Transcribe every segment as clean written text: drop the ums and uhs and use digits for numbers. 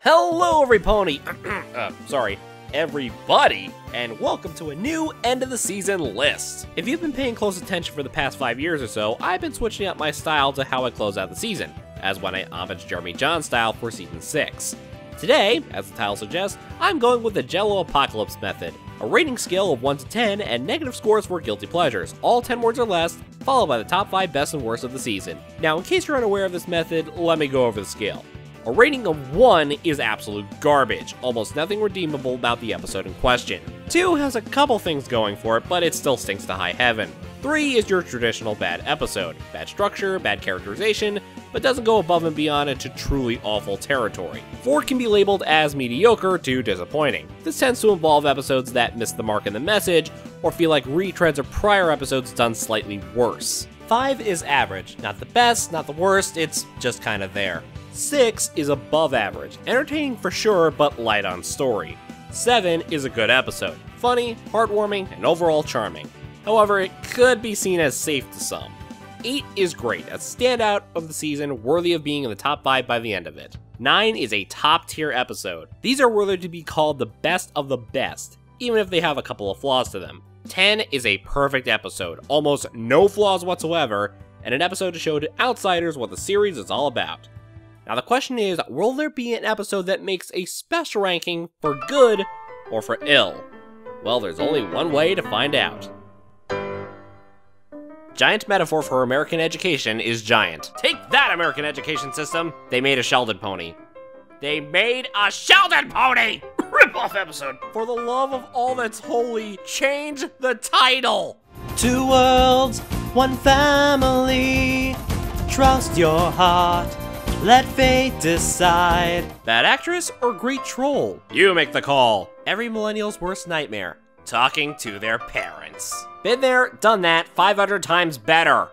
Hello, everybody, and welcome to a new end of the season list. If you've been paying close attention for the past 5 years or so, I've been switching up my style to how I close out the season, as when I homage Jeremy John's style for season 6. Today, as the title suggests, I'm going with the Jello Apocalypse method, a rating scale of 1 to 10 and negative scores for guilty pleasures, all 10 words or less, followed by the top 5 best and worst of the season. Now, in case you're unaware of this method, let me go over the scale. A rating of 1 is absolute garbage, almost nothing redeemable about the episode in question. 2 has a couple things going for it, but it still stinks to high heaven. 3 is your traditional bad episode, bad structure, bad characterization, but doesn't go above and beyond into truly awful territory. 4 can be labeled as mediocre to disappointing. This tends to involve episodes that miss the mark in the message, or feel like retreads of prior episodes done slightly worse. 5 is average, not the best, not the worst, it's just kinda there. 6 is above average, entertaining for sure, but light on story. 7 is a good episode, funny, heartwarming, and overall charming. However, it could be seen as safe to some. 8 is great, a standout of the season worthy of being in the top 5 by the end of it. 9 is a top tier episode. These are worthy to be called the best of the best, even if they have a couple of flaws to them. 10 is a perfect episode, almost no flaws whatsoever, and an episode to show to outsiders what the series is all about. Now the question is, will there be an episode that makes a special ranking for good or for ill? Well, there's only one way to find out. Giant metaphor for American education is giant. Take that, American education system! They made a Sheldon pony. They made a Sheldon pony! Rip-off episode! For the love of all that's holy, change the title! 2 worlds, 1 family. Trust your heart. Let fate decide. Bad actress or great troll? You make the call. Every millennial's worst nightmare. Talking to their parents. Been there, done that, 500 times better.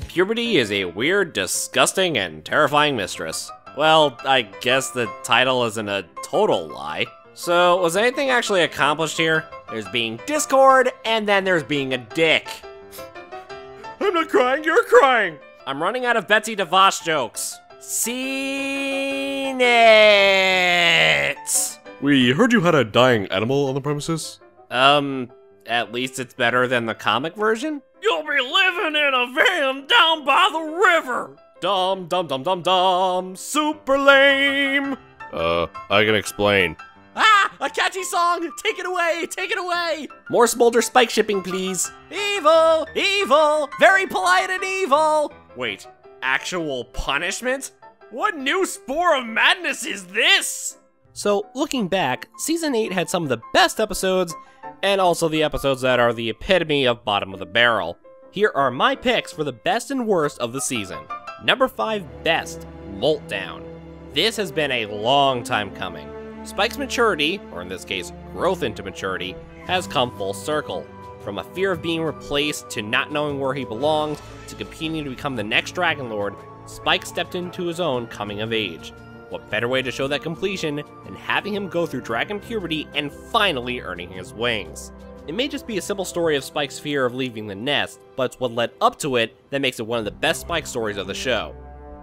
Puberty is a weird, disgusting, and terrifying mistress. Well, I guess the title isn't a total lie. So, was anything actually accomplished here? There's being Discord, and then there's being a dick. I'm not crying, you're crying! I'm running out of Betsy DeVos jokes. Seen it! We heard you had a dying animal on the premises? At least it's better than the comic version? You'll be living in a van down by the river! Dum dum dum dum dum, super lame! I can explain. Ah! A catchy song! Take it away! Take it away! More Smolder Spike shipping, please. Evil! Evil! Very polite and evil! Wait, actual punishment? What new spore of madness is this? So, looking back, Season 8 had some of the best episodes, and also the episodes that are the epitome of bottom of the barrel. Here are my picks for the best and worst of the season. Number 5 best, Moltdown. This has been a long time coming. Spike's maturity, or in this case, growth into maturity, has come full circle. From a fear of being replaced, to not knowing where he belonged, to competing to become the next Dragon Lord, Spike stepped into his own coming of age. What better way to show that completion than having him go through dragon puberty and finally earning his wings? It may just be a simple story of Spike's fear of leaving the nest, but it's what led up to it that makes it one of the best Spike stories of the show.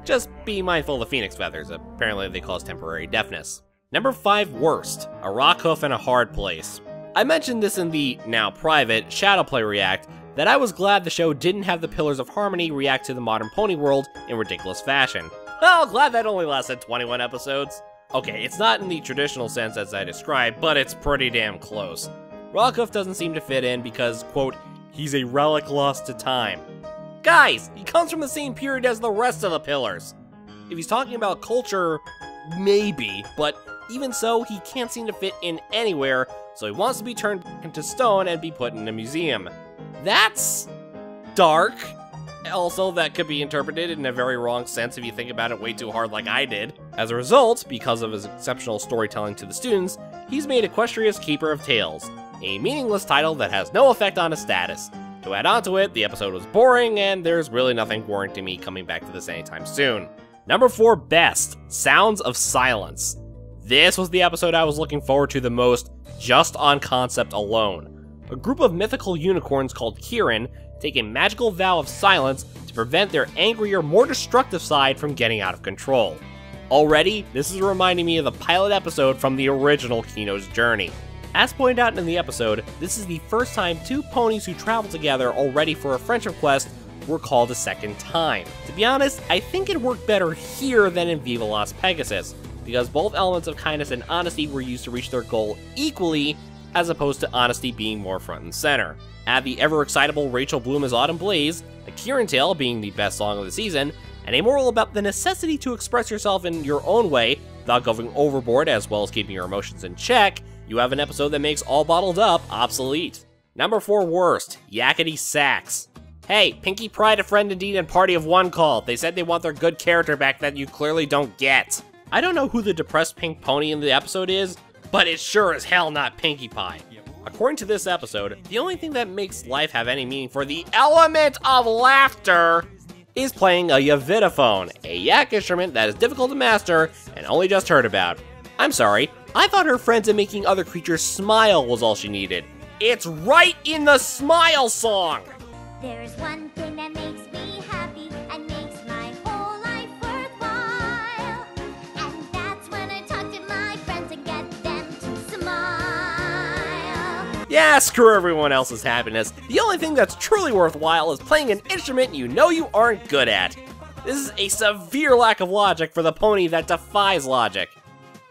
Just be mindful of the phoenix feathers, apparently they cause temporary deafness. Number 5 worst, a rock hoof in a hard place. I mentioned this in the, now private, Shadowplay React, that I was glad the show didn't have the Pillars of Harmony react to the modern pony world in ridiculous fashion. Well, glad that only lasted 21 episodes. Okay, it's not in the traditional sense as I described, but it's pretty damn close. Rockhoof doesn't seem to fit in because, quote, he's a relic lost to time. Guys, he comes from the same period as the rest of the Pillars. If he's talking about culture, maybe, but even so, he can't seem to fit in anywhere, so he wants to be turned into stone and be put in a museum. That's dark. Also, that could be interpreted in a very wrong sense if you think about it way too hard like I did. As a result, because of his exceptional storytelling to the students, he's made Equestria's Keeper of Tales, a meaningless title that has no effect on his status. To add on to it, the episode was boring, and there's really nothing warranting me coming back to this anytime soon. Number 4 best, Sounds of Silence. This was the episode I was looking forward to the most, just on concept alone. A group of mythical unicorns called Kirin take a magical vow of silence to prevent their angrier, more destructive side from getting out of control. Already, this is reminding me of the pilot episode from the original Kino's journey. As pointed out in the episode, this is the first time two ponies who travel together already for a friendship quest were called a second time. To be honest, I think it worked better here than in Viva Las Pegasus, because both elements of kindness and honesty were used to reach their goal equally, as opposed to honesty being more front and center. Add the ever-excitable Rachel Bloom as Autumn Blaze, a Kieran tale being the best song of the season, and a moral about the necessity to express yourself in your own way without going overboard as well as keeping your emotions in check, you have an episode that makes all bottled up obsolete. Number 4 worst, Yakety Sax. Hey, Pinkie Pride, a friend indeed, and Party of One called. They said they want their good character back that you clearly don't get. I don't know who the depressed pink pony in the episode is, but it's sure as hell not Pinkie Pie. According to this episode, the only thing that makes life have any meaning for the element of laughter is playing a yavitaphone, a yak instrument that is difficult to master and only just heard about. I'm sorry, I thought her friends and making other creatures smile was all she needed. It's right in the Smile song! There's one thing that makes me happy and makes my whole life worthwhile, and that's when I talk to my friends and get them to smile. Yeah, screw everyone else's happiness. The only thing that's truly worthwhile is playing an instrument you know you aren't good at. This is a severe lack of logic for the pony that defies logic,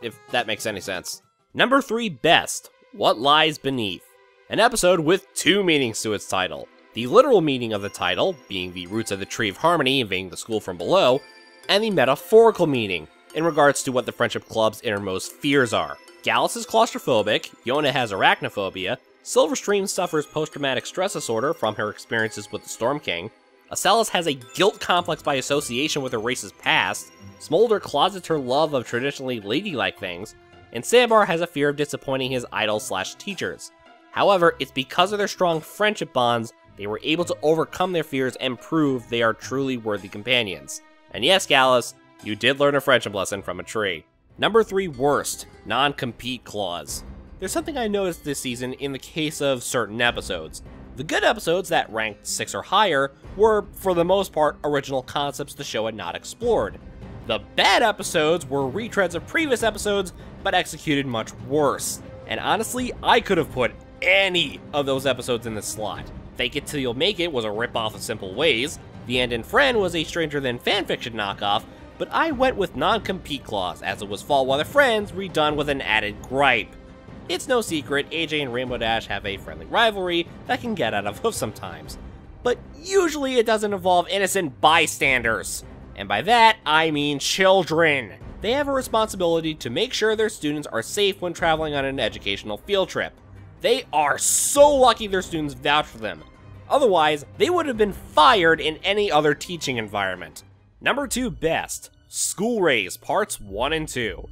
if that makes any sense. Number 3 best, What Lies Beneath. An episode with 2 meanings to its title. The literal meaning of the title, being the roots of the Tree of Harmony invading the school from below, and the metaphorical meaning, in regards to what the Friendship Club's innermost fears are. Gallus is claustrophobic, Yona has arachnophobia, Silverstream suffers post-traumatic stress disorder from her experiences with the Storm King, Asalis has a guilt complex by association with her race's past, Smolder closets her love of traditionally ladylike things, and Sandbar has a fear of disappointing his idols/teachers. However, it's because of their strong friendship bonds they were able to overcome their fears and prove they are truly worthy companions. And yes, Gallus, you did learn a friendship lesson from a tree. Number 3 worst, non-compete clause. There's something I noticed this season in the case of certain episodes. The good episodes that ranked 6 or higher were, for the most part, original concepts the show had not explored. The bad episodes were retreads of previous episodes, but executed much worse. And honestly, I could have put any of those episodes in this slot. Fake It Till You'll Make It was a ripoff of Simple Ways, The End and Friend was a Stranger Than Fanfiction knockoff, but I went with non-compete clause as it was Fall Weather Friends redone with an added gripe. It's no secret, AJ and Rainbow Dash have a friendly rivalry that can get out of hoof sometimes, but usually it doesn't involve innocent bystanders. And by that, I mean children. They have a responsibility to make sure their students are safe when traveling on an educational field trip. They are so lucky their students vouch for them. Otherwise, they would have been fired in any other teaching environment. Number 2 best, School Raze Parts 1 and 2.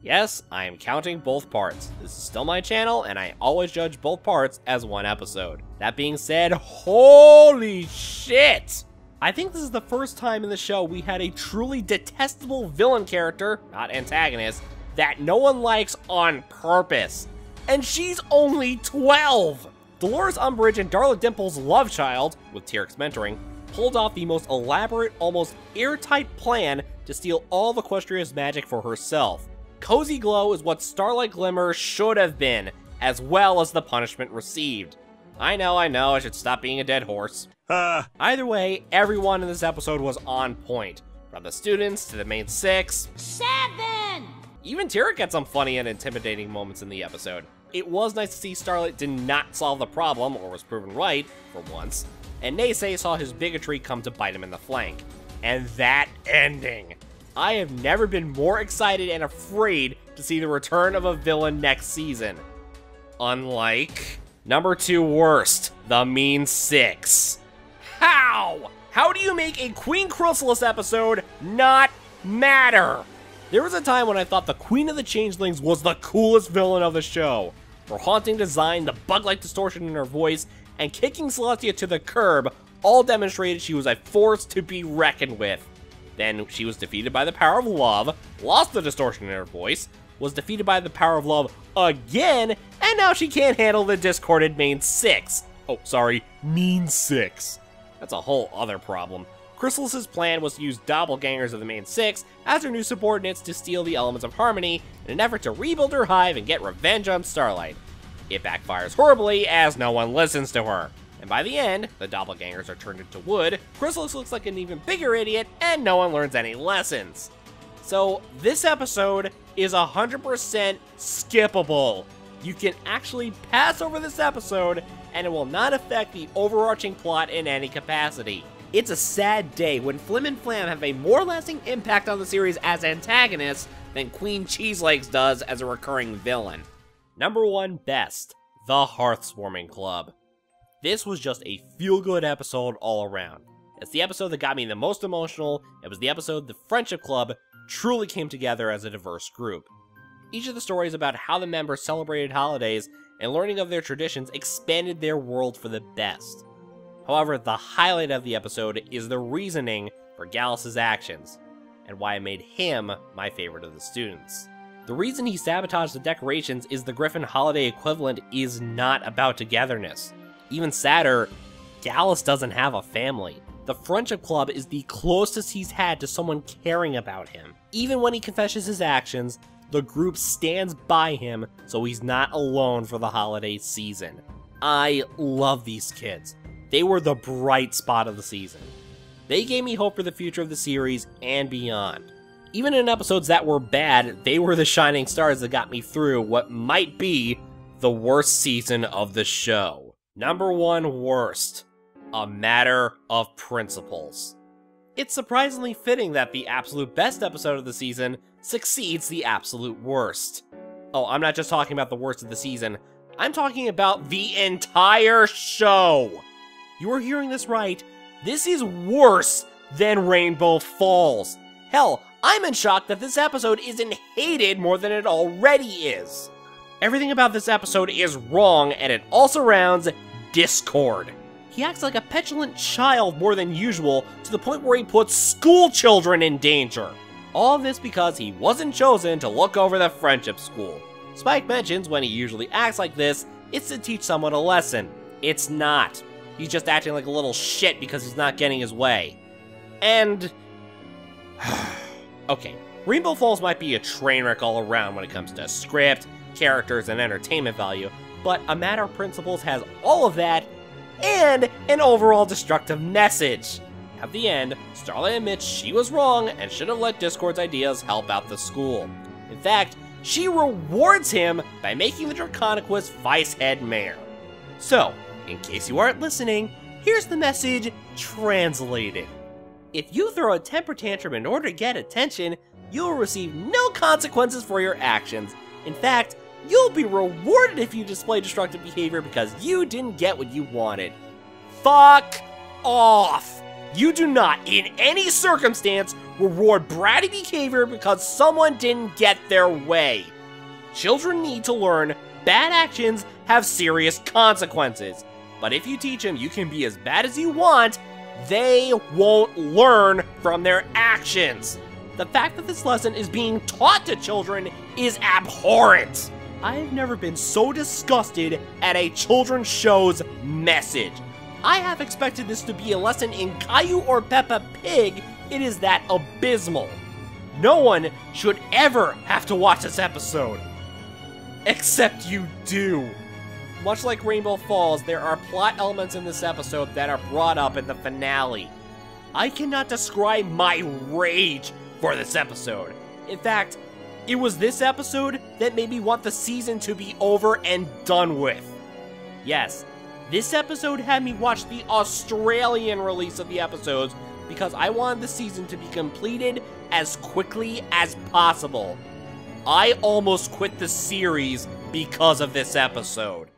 Yes, I am counting both parts. This is still my channel, and I always judge both parts as one episode. That being said, holy shit! I think this is the first time in the show we had a truly detestable villain character, not antagonist, that no one likes on purpose. And she's only 12! Dolores Umbridge and Darla Dimple's love child, with Tyrik's mentoring, pulled off the most elaborate, almost airtight plan to steal all of Equestria's magic for herself. Cozy Glow is what Starlight Glimmer should have been, as well as the punishment received. I know, I should stop being a dead horse. Either way, everyone in this episode was on point. From the students to the main 6. 7! Even Tyrik had some funny and intimidating moments in the episode. It was nice to see Starlight did not solve the problem, or was proven right, for once, and Naysay saw his bigotry come to bite him in the flank. And that ending! I have never been more excited and afraid to see the return of a villain next season. Unlike... Number 2 worst, the Mean 6. How? How do you make a Queen Chrysalis episode not matter? There was a time when I thought the Queen of the Changelings was the coolest villain of the show. Her haunting design, the bug-like distortion in her voice, and kicking Celestia to the curb all demonstrated she was a force to be reckoned with. Then she was defeated by the power of love, lost the distortion in her voice, was defeated by the power of love again, and now she can't handle the discorded main 6. Oh, sorry, mean 6. That's a whole other problem. Chrysalis's plan was to use doppelgangers of the main 6 as her new subordinates to steal the elements of harmony in an effort to rebuild her hive and get revenge on Starlight. It backfires horribly as no one listens to her. And by the end, the doppelgangers are turned into wood, Chrysalis looks like an even bigger idiot, and no one learns any lessons. So this episode is 100% skippable. You can actually pass over this episode, and it will not affect the overarching plot in any capacity. It's a sad day when Flim and Flam have a more lasting impact on the series as antagonists than Queen Cheeselegs does as a recurring villain. Number 1 best, The Hearthswarming Club. This was just a feel-good episode all around. It's the episode that got me the most emotional. It was the episode the Friendship Club truly came together as a diverse group. Each of the stories about how the members celebrated holidays and learning of their traditions expanded their world for the best. However, the highlight of the episode is the reasoning for Gallus's actions, and why I made him my favorite of the students. The reason he sabotaged the decorations is the Griffin holiday equivalent is not about togetherness. Even sadder, Gallus doesn't have a family. The Friendship Club is the closest he's had to someone caring about him. Even when he confesses his actions, the group stands by him so he's not alone for the holiday season. I love these kids. They were the bright spot of the season. They gave me hope for the future of the series and beyond. Even in episodes that were bad, they were the shining stars that got me through what might be the worst season of the show. Number 1 worst, A Matter of Principles. It's surprisingly fitting that the absolute best episode of the season succeeds the absolute worst. Oh, I'm not just talking about the worst of the season, I'm talking about the entire show! You are hearing this right, this is worse than Rainbow Falls. Hell, I'm in shock that this episode isn't hated more than it already is. Everything about this episode is wrong, and it all surrounds Discord. He acts like a petulant child more than usual, to the point where he puts school children in danger. All of this because he wasn't chosen to look over the friendship school. Spike mentions when he usually acts like this, it's to teach someone a lesson. It's not. He's just acting like a little shit because he's not getting his way. And... okay, Rainbow Falls might be a train wreck all around when it comes to script, characters, and entertainment value, but A Matter of Principles has all of that, and an overall destructive message. At the end, Starlight admits she was wrong and should have let Discord's ideas help out the school. In fact, she rewards him by making the Draconiquist vice head mayor. So, in case you aren't listening, here's the message translated. If you throw a temper tantrum in order to get attention, you'll receive no consequences for your actions. In fact, you'll be rewarded if you display destructive behavior because you didn't get what you wanted. Fuck off! You do not, in any circumstance, reward bratty behavior because someone didn't get their way. Children need to learn bad actions have serious consequences. But if you teach them you can be as bad as you want, they won't learn from their actions. The fact that this lesson is being taught to children is abhorrent. I've never been so disgusted at a children's show's message. I have expected this to be a lesson in Caillou or Peppa Pig. It is that abysmal. No one should ever have to watch this episode. Except you do. Much like Rainbow Falls, there are plot elements in this episode that are brought up in the finale. I cannot describe my rage for this episode. In fact, it was this episode that made me want the season to be over and done with. Yes, this episode had me watch the Australian release of the episodes because I wanted the season to be completed as quickly as possible. I almost quit the series because of this episode.